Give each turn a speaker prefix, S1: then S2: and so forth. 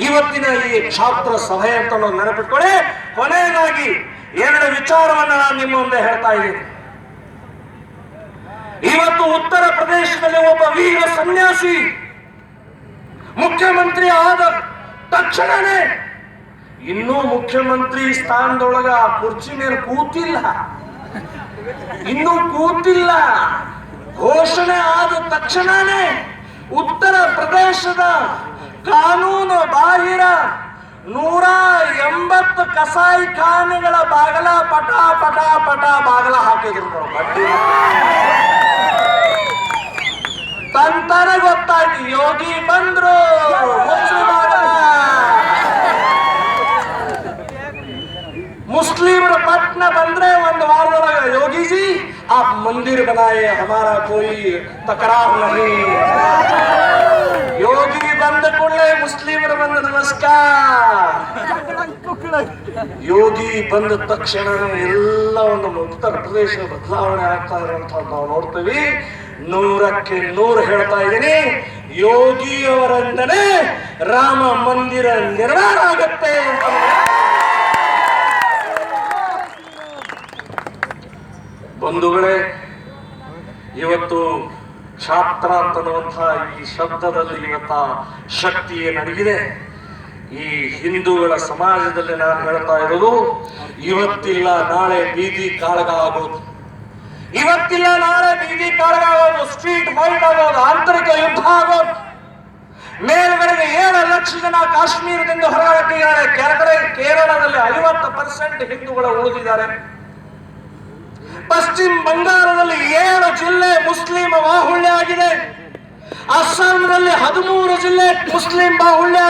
S1: ಇವತ್ತಿನ ಈ ಕ್ಷಾತ್ರ ಸಭೆ ಅಂತ ನೆನಪಿಟ್ಕೊಳ್ಳಿ. ಕೊನೆಯದಾಗಿ 2 ವಿಚಾರವನ್ನ ನಾನು ನಿಮ್ಮ ಮುಂದೆ ಹೇಳ್ತಾ ಇದ್ದೀನಿ. ಇವತ್ತು ಉತ್ತರ ಪ್ರದೇಶದಲ್ಲಿ ಒಬ್ಬ ವೀರ ಸನ್ಯಾಸಿ ಮುಖ್ಯಮಂತ್ರಿ ಆದ ತಕ್ಷಣನೇ ಇನ್ನೂ ಮುಖ್ಯಮಂತ್ರಿ ಸ್ಥಾನದೊಳಗ ಆ ಕುರ್ಚಿ ಮೇಲೆ ಕೂತಿಲ್ಲ. ಘೋಷಣೆ ಆದ ತಕ್ಷಣನೇ ಉತ್ತರ ಪ್ರದೇಶದ ಕಾನೂನು ಬಾಹಿರ 180 ಕಸಾಯಿ ಖಾನೆಗಳ ಬಾಗಲ ಪಟ ಬಾಗಲ ಹಾಕಿದ್ರು. ತಂತನ ಗೊತ್ತಾಯ್ತು, ಯೋಗಿ ಬಂದ್ರು. मुस्लिम पटना बंदरे ಒಂದು ವಾರದೊಳಗ योगी जी आप मंदिर बनाए हमारा कोई तकरार नहीं. योगी ಬಂದ ಕೂಡಲೇ ಮುಸ್ಲಿಮರು ಬಂದ ನಮಸ್ಕಾರ. ಯೋಗಿ ಬಂದ ತಕ್ಷಣ ಎಲ್ಲ ಒಂದು ಉತ್ತರ ಪ್ರದೇಶ ಬದಲಾವಣೆ ಆಗ್ತಾ ಇರುವಂತ ನಾವು ನೋಡ್ತೀವಿ. 100ಕ್ಕೆ 100 ಹೇಳ್ತಾ ಇದ್ದೀನಿ, ಯೋಗಿ ಅವರಿಂದನೇ ರಾಮ ಮಂದಿರ ನಿರ್ಮಾಣ ಆಗತ್ತೆ ಅಂತ. ಬಂಧುಗಳೇ, ಇವತ್ತು ಕ್ಷಾತ್ರ ಅಂತನ್ನುವಂತಹ ಈ ಶಬ್ದದಲ್ಲಿ ಇವತ್ತ ಶಕ್ತಿ ಏನಾಗಿದೆ. ಈ ಹಿಂದೂಗಳ ಸಮಾಜದಲ್ಲಿ ನಾನು ಹೇಳ್ತಾ ಇರೋದು, ಇವತ್ತಿಲ್ಲ ನಾಳೆ ಬೀದಿ ಕಾಳಗ ಆಗೋದು, ಸ್ಟ್ರೀಟ್ ಫೈಟ್ ಆಗೋದು, ಆಂತರಿಕ ಯುದ್ಧ ಆಗೋದು. ಮೇಲ್ಗಡೆಗೆ 7 ಲಕ್ಷ ಜನ ಕಾಶ್ಮೀರದಿಂದ ಹೊರಗಟ್ಟಿದ್ದಾರೆ. ಕೆಳಗಡೆ ಕೇರಳದಲ್ಲಿ 50% ಹಿಂದೂಗಳು ಉಳಿದಿದ್ದಾರೆ. ಪಶ್ಚಿಮ ಬಂಗಾಳದಲ್ಲಿ 7 ಜಿಲ್ಲೆ ಮುಸ್ಲಿಂ ಬಾಹುಳ್ಯ ಆಗಿದೆ. ಅಸ್ಸಾಂನಲ್ಲಿ 13 ಜಿಲ್ಲೆ ಮುಸ್ಲಿಂ ಬಾಹುಳ್ಯ